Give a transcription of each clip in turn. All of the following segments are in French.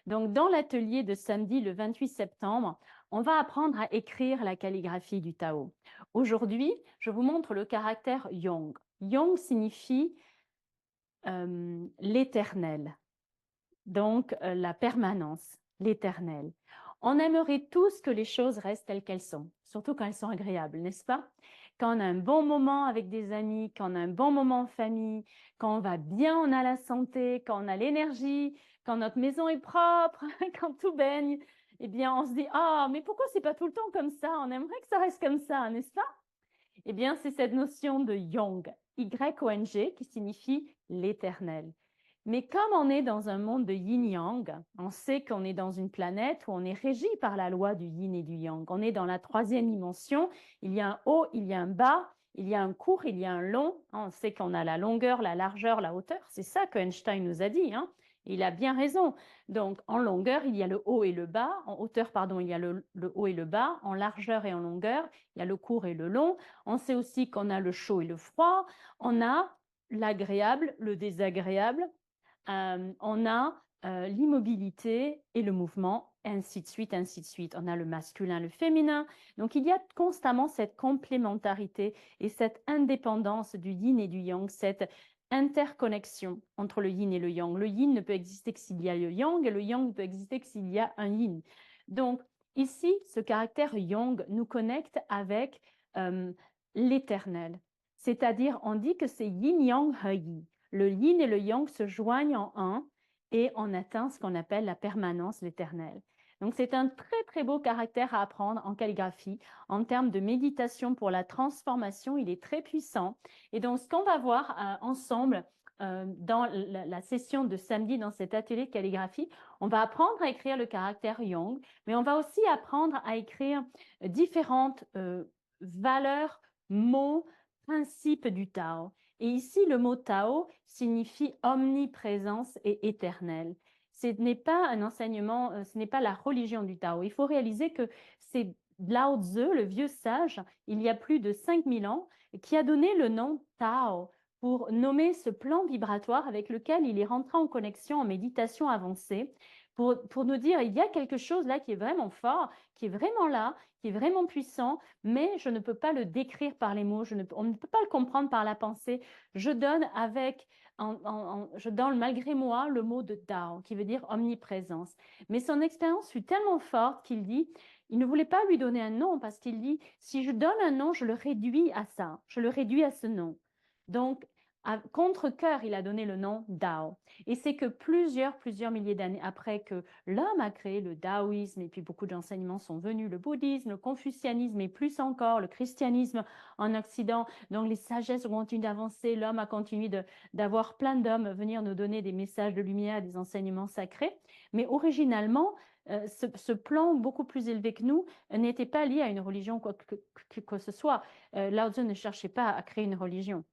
Donc, dans l'atelier de samedi, le 28 septembre, on va apprendre à écrire la calligraphie du Tao. Aujourd'hui, je vous montre le caractère Yong. Yong signifie l'éternel, donc la permanence, l'éternel. On aimerait tous que les choses restent telles qu'elles sont, surtout quand elles sont agréables, n'est-ce pas? Quand on a un bon moment avec des amis, quand on a un bon moment en famille, quand on va bien, on a la santé, quand on a l'énergie, quand notre maison est propre, quand tout baigne, eh bien, on se dit, ah, mais pourquoi c'est pas tout le temps comme ça? On aimerait que ça reste comme ça, n'est-ce pas? Eh bien, c'est cette notion de Yong, Y-O-N-G, qui signifie l'éternel. Mais comme on est dans un monde de yin-yang, on sait qu'on est dans une planète où on est régi par la loi du yin et du yang. On est dans la troisième dimension, il y a un haut, il y a un bas, il y a un court, il y a un long. On sait qu'on a la longueur, la largeur, la hauteur. C'est ça que Einstein nous a dit. Il a bien raison. Donc, en longueur, il y a le haut et le bas. En hauteur, pardon, il y a le haut et le bas. En largeur et en longueur, il y a le court et le long. On sait aussi qu'on a le chaud et le froid. On a l'agréable, le désagréable. On a l'immobilité et le mouvement, ainsi de suite, ainsi de suite. On a le masculin, le féminin. Donc, il y a constamment cette complémentarité et cette indépendance du yin et du yang, cette interconnexion entre le yin et le yang. Le yin ne peut exister que s'il y a le yang et le yang ne peut exister que s'il y a un yin. Donc, ici, ce caractère yang nous connecte avec l'éternel. C'est-à-dire, on dit que c'est yin-yang he-yi. Le yin et le yang se joignent en un et on atteint ce qu'on appelle la permanence, l'éternel. Donc, c'est un très, très beau caractère à apprendre en calligraphie. En termes de méditation pour la transformation, il est très puissant. Et donc, ce qu'on va voir ensemble dans la session de samedi, dans cet atelier de calligraphie, on va apprendre à écrire le caractère Yang, mais on va aussi apprendre à écrire différentes valeurs, mots, principes du Tao. Et ici, le mot Tao signifie omniprésence et éternel. Ce n'est pas un enseignement, ce n'est pas la religion du Tao. Il faut réaliser que c'est Lao Tzu, le vieux sage, il y a plus de 5000 ans, qui a donné le nom Tao pour nommer ce plan vibratoire avec lequel il est rentré en connexion en méditation avancée, pour nous dire il y a quelque chose là qui est vraiment fort, qui est vraiment là, qui est vraiment puissant, mais je ne peux pas le décrire par les mots, on ne peut pas le comprendre par la pensée. Je donne je donne malgré moi le mot de Tao, qui veut dire omniprésence. Mais son expérience fut tellement forte qu'il dit, il ne voulait pas lui donner un nom parce qu'il dit, si je donne un nom, je le réduis à ça, je le réduis à ce nom. Donc, à contre-cœur, il a donné le nom Dao. Et c'est que plusieurs milliers d'années après que l'homme a créé le taoïsme, et puis beaucoup d'enseignements sont venus, le bouddhisme, le confucianisme, et plus encore le christianisme en Occident. Donc les sagesses ont continué d'avancer, l'homme a continué d'avoir plein d'hommes venir nous donner des messages de lumière, des enseignements sacrés. Mais originalement, ce plan beaucoup plus élevé que nous n'était pas lié à une religion quoi que ce soit. Lao Tzu ne cherchait pas à créer une religion.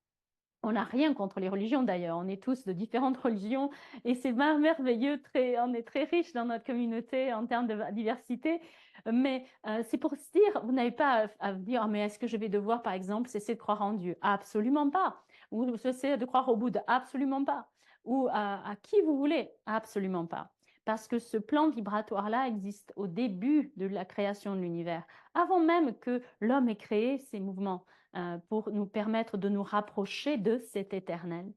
On n'a rien contre les religions d'ailleurs, on est tous de différentes religions et c'est merveilleux, on est très riche dans notre communauté en termes de diversité, mais c'est pour se dire, vous n'avez pas à vous dire, mais est-ce que je vais devoir par exemple cesser de croire en Dieu? Absolument pas. Ou cesser de croire au Bouddha? Absolument pas. Ou à qui vous voulez? Absolument pas. Parce que ce plan vibratoire-là existe au début de la création de l'univers, avant même que l'homme ait créé ces mouvements pour nous permettre de nous rapprocher de cet éternel.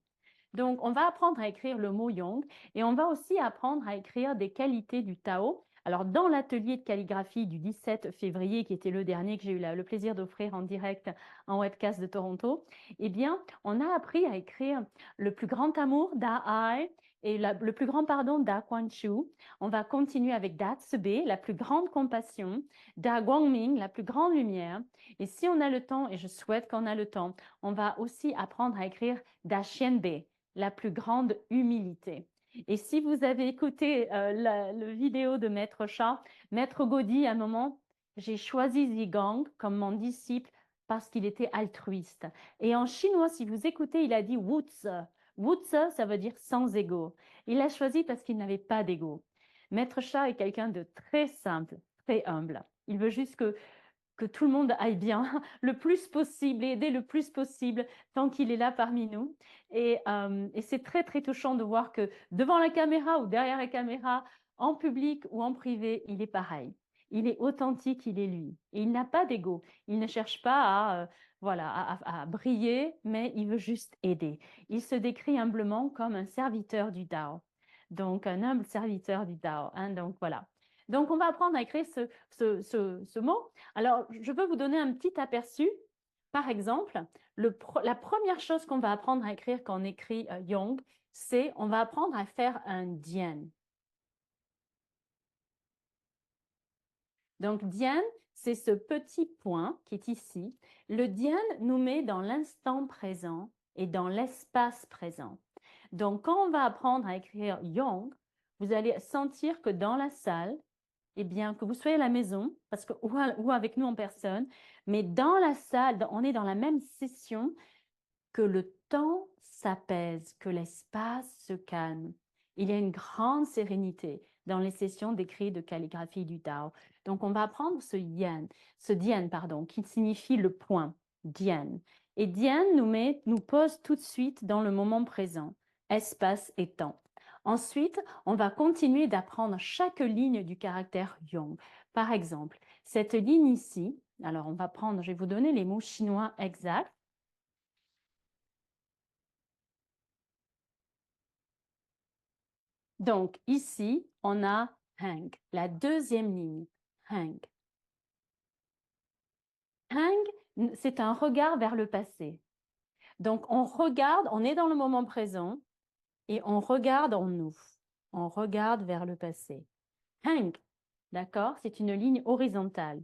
Donc, on va apprendre à écrire le mot Yang et on va aussi apprendre à écrire des qualités du Tao. Alors, dans l'atelier de calligraphie du 17 février, qui était le dernier que j'ai eu le plaisir d'offrir en direct en webcast de Toronto, eh bien, on a appris à écrire le plus grand amour, Da Ai, et le plus grand pardon, Da Quan Chu. On va continuer avec Da Tsube, la plus grande compassion, Da Guangming, la plus grande lumière. Et si on a le temps, et je souhaite qu'on a le temps, on va aussi apprendre à écrire Da Xianbei, la plus grande humilité. Et si vous avez écouté le vidéo de Maître Sha, Maître Gaudi, à un moment, j'ai choisi Zhigang comme mon disciple parce qu'il était altruiste. Et en chinois, si vous écoutez, il a dit Wutze. Wutze, ça veut dire sans ego. Il l'a choisi parce qu'il n'avait pas d'ego. Maître Sha est quelqu'un de très simple, très humble. Il veut juste que tout le monde aille bien le plus possible, aider le plus possible tant qu'il est là parmi nous. Et c'est très, très touchant de voir que devant la caméra ou derrière la caméra, en public ou en privé, il est pareil. Il est authentique, il est lui. Et il n'a pas d'ego. Il ne cherche pas à briller, mais il veut juste aider. Il se décrit humblement comme un serviteur du Tao. Donc, un humble serviteur du Tao. Hein, donc, voilà. Donc, on va apprendre à écrire ce mot. Alors, je veux vous donner un petit aperçu. Par exemple, la première chose qu'on va apprendre à écrire quand on écrit Yong, c'est on va apprendre à faire un dian. Donc, dian, c'est ce petit point qui est ici. Le dian nous met dans l'instant présent et dans l'espace présent. Donc, quand on va apprendre à écrire Yong, vous allez sentir que dans la salle, eh bien, que vous soyez à la maison, parce que, ou avec nous en personne, mais dans la salle, on est dans la même session, que le temps s'apaise, que l'espace se calme. Il y a une grande sérénité dans les sessions d'écrit de calligraphie du Tao. Donc, on va apprendre ce dian, pardon, qui signifie le point, dian. Et dian nous pose tout de suite dans le moment présent, espace et temps. Ensuite, on va continuer d'apprendre chaque ligne du caractère Yong. Par exemple, cette ligne ici, alors on va prendre, je vais vous donner les mots chinois exacts. Donc, ici, on a hang, la deuxième ligne, hang. Hang, c'est un regard vers le passé. Donc, on regarde, on est dans le moment présent et on regarde en nous. On regarde vers le passé. Hang, d'accord? C'est une ligne horizontale.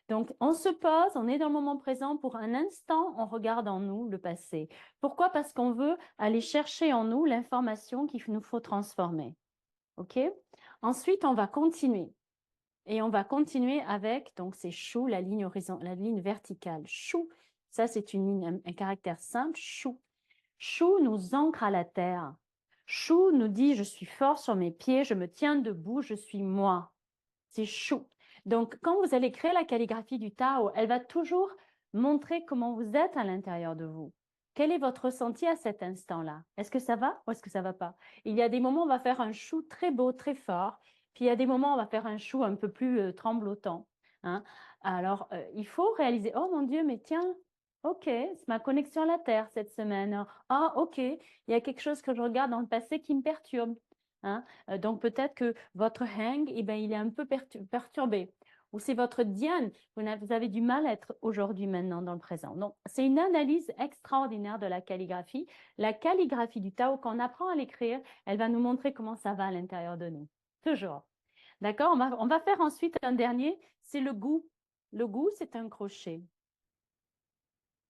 Donc, on se pose, on est dans le moment présent pour un instant, on regarde en nous le passé. Pourquoi? Parce qu'on veut aller chercher en nous l'information qu'il nous faut transformer. OK? Ensuite, on va continuer. Et on va continuer avec, donc c'est chou, la ligne verticale. Chou, ça c'est une ligne, un caractère simple, chou. Chou nous ancre à la terre. Chou nous dit, je suis fort sur mes pieds, je me tiens debout, je suis moi. C'est chou. Donc, quand vous allez créer la calligraphie du Tao, elle va toujours montrer comment vous êtes à l'intérieur de vous. Quel est votre ressenti à cet instant-là? Est-ce que ça va ou est-ce que ça ne va pas? Il y a des moments où on va faire un chou très beau, très fort, puis il y a des moments où on va faire un chou un peu plus tremblotant. Hein? Alors, il faut réaliser, oh mon Dieu, mais tiens, ok, c'est ma connexion à la Terre cette semaine. Ah, ok, il y a quelque chose que je regarde dans le passé qui me perturbe. Hein? Donc, peut-être que votre hang, eh ben, il est un peu perturbé. Ou c'est votre dian, vous avez du mal à être aujourd'hui, maintenant, dans le présent. Donc, c'est une analyse extraordinaire de la calligraphie. La calligraphie du Tao, quand on apprend à l'écrire, elle va nous montrer comment ça va à l'intérieur de nous. Toujours. D'accord? On va faire ensuite un dernier, c'est le goût. Le goût, c'est un crochet.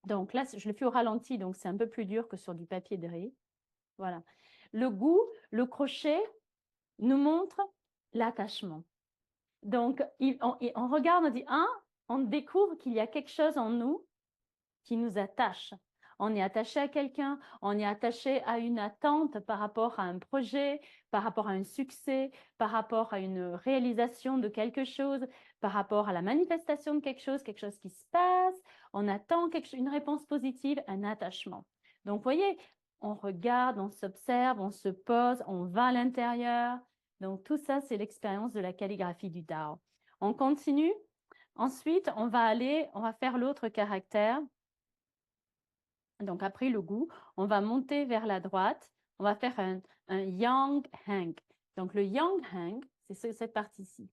Donc là, je le fais au ralenti, donc c'est un peu plus dur que sur du papier de riz. Voilà. Le goût, le crochet nous montre l'attachement. Donc, on regarde, on dit, ah, on découvre qu'il y a quelque chose en nous qui nous attache. On est attaché à quelqu'un, on est attaché à une attente par rapport à un projet, par rapport à un succès, par rapport à une réalisation de quelque chose, par rapport à la manifestation de quelque chose qui se passe. On attend une réponse positive, un attachement. Donc, vous voyez, on regarde, on s'observe, on se pose, on va à l'intérieur. Donc, tout ça, c'est l'expérience de la calligraphie du Tao. On continue. Ensuite, on va faire l'autre caractère. Donc, après le goût, on va monter vers la droite. On va faire un yang hang. Donc, le yang hang, c'est cette partie-ci.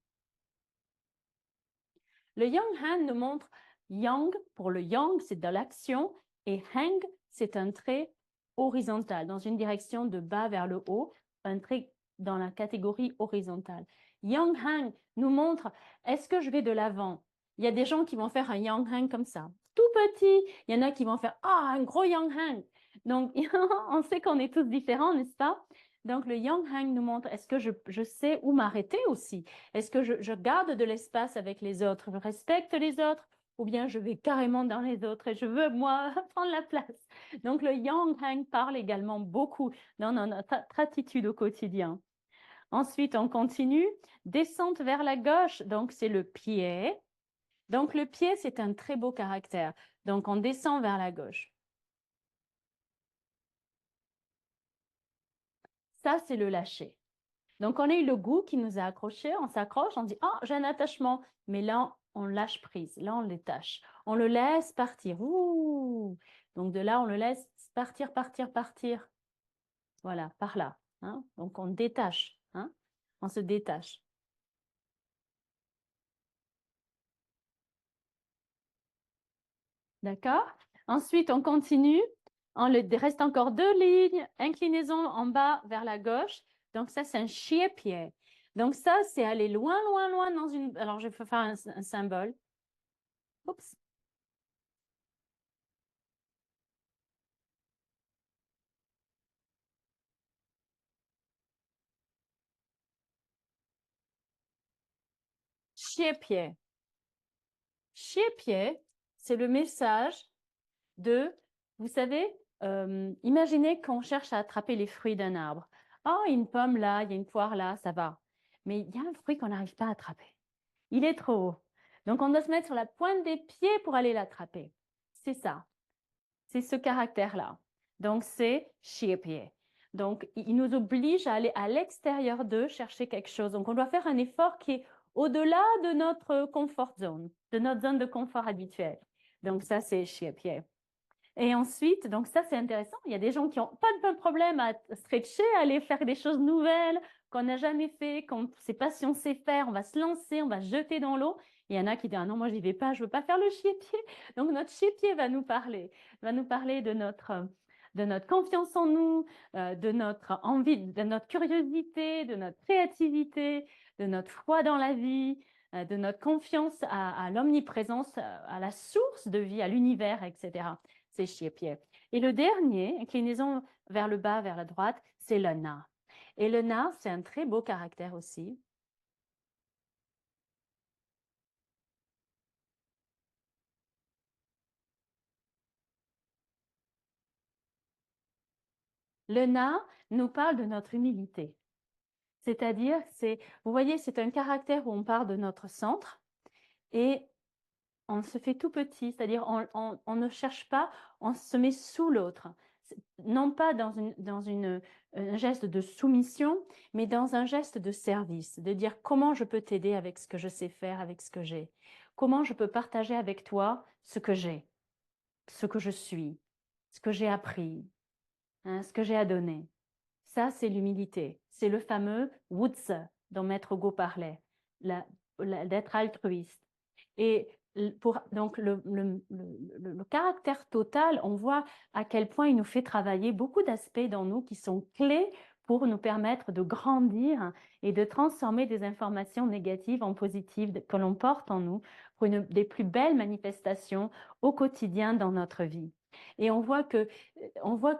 Le yang hang nous montre yang, pour le yang, c'est de l'action, et hang, c'est un trait horizontal, dans une direction de bas vers le haut, un trait dans la catégorie horizontale. Yang hang nous montre, est-ce que je vais de l'avant? Il y a des gens qui vont faire un yang hang comme ça, tout petit. Il y en a qui vont faire un gros yang hang. Donc, on sait qu'on est tous différents, n'est-ce pas? Donc, le yang hang nous montre, est-ce que je sais où m'arrêter aussi? Est-ce que je garde de l'espace avec les autres? Je respecte les autres? Ou bien je vais carrément dans les autres et je veux, moi, prendre la place? Donc, le yang hang parle également beaucoup dans notre attitude au quotidien. Ensuite, on continue. Descente vers la gauche, donc c'est le pied. Donc, le pied, c'est un très beau caractère. Donc, on descend vers la gauche. Ça, c'est le lâcher. Donc, on a eu le goût qui nous a accrochés, on s'accroche, on dit « Ah, j'ai un attachement ». Mais là, on lâche prise, là, on le détache. On le laisse partir. Ouh. Donc, de là, on le laisse partir, partir, partir. Voilà, par là. Hein. Donc, on détache. Hein. On se détache. D'accord? Ensuite, on continue. Il reste encore 2 lignes. Inclinaison en bas vers la gauche. Donc, ça, c'est un chier-pied. Donc, ça, c'est aller loin, loin, loin dans une... Alors, je vais faire un symbole. Oups. Chier-pied. Chier-pied, c'est le message de, vous savez, imaginez qu'on cherche à attraper les fruits d'un arbre. Oh, il y a une pomme là, il y a une poire là, ça va. Mais il y a un fruit qu'on n'arrive pas à attraper. Il est trop haut. Donc, on doit se mettre sur la pointe des pieds pour aller l'attraper. C'est ça. C'est ce caractère-là. Donc, c'est chier-pied. Donc, il nous oblige à aller à l'extérieur d'eux chercher quelque chose. Donc, on doit faire un effort qui est au-delà de notre comfort zone, de notre zone de confort habituelle. Donc, ça, c'est chier-pied. Et ensuite, donc ça, c'est intéressant. Il y a des gens qui n'ont pas de problème à stretcher, à aller faire des choses nouvelles qu'on n'a jamais fait, qu'on ne sait pas si on sait faire. On va se lancer, on va se jeter dans l'eau. Il y en a qui disent, ah non, moi, j'y vais pas, je veux pas faire le chier-pied. Donc, notre chier-pied va nous parler de notre confiance en nous, de notre envie, de notre curiosité, de notre créativité, de notre foi dans la vie, de notre confiance à l'omniprésence, à la source de vie, à l'univers, etc. C'est chier-pied. Et le dernier, inclinaison vers le bas, vers la droite, c'est le na. Et le na, c'est un très beau caractère aussi. Le na nous parle de notre humilité. C'est-à-dire, vous voyez, c'est un caractère où on part de notre centre et on se fait tout petit, c'est-à-dire on ne cherche pas, on se met sous l'autre. Non pas dans un geste de soumission, mais dans un geste de service, de dire comment je peux t'aider avec ce que je sais faire, avec ce que j'ai. Comment je peux partager avec toi ce que j'ai, ce que je suis, ce que j'ai appris, hein, ce que j'ai à donner. Ça, c'est l'humilité. C'est le fameux Wutz dont Maître Go parlait, d'être altruiste. Et donc, le caractère total, on voit à quel point il nous fait travailler beaucoup d'aspects dans nous qui sont clés pour nous permettre de grandir et de transformer des informations négatives en positives que l'on porte en nous pour une des plus belles manifestations au quotidien dans notre vie. Et on voit que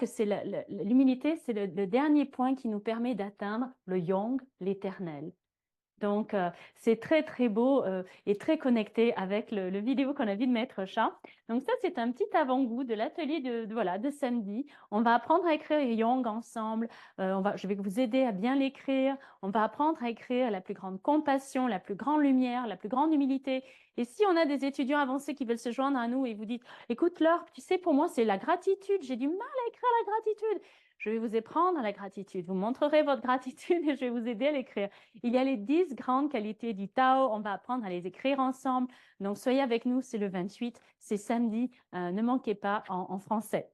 c'est l'humilité, c'est le dernier point qui nous permet d'atteindre le Yang, l'éternel. Donc, c'est très, très beau et très connecté avec le vidéo qu'on a vu de Maître Chat. Donc, ça, c'est un petit avant-goût de l'atelier de samedi. On va apprendre à écrire Yang ensemble. Je vais vous aider à bien l'écrire. On va apprendre à écrire la plus grande compassion, la plus grande lumière, la plus grande humilité. Et si on a des étudiants avancés qui veulent se joindre à nous et vous dites, écoute Laure, tu sais, pour moi, c'est la gratitude. J'ai du mal à écrire la gratitude. Je vais vous apprendre à la gratitude. Vous montrerez votre gratitude et je vais vous aider à l'écrire. Il y a les 10 grandes qualités du Tao. On va apprendre à les écrire ensemble. Donc, soyez avec nous. C'est le 28. C'est samedi. Ne manquez pas en français.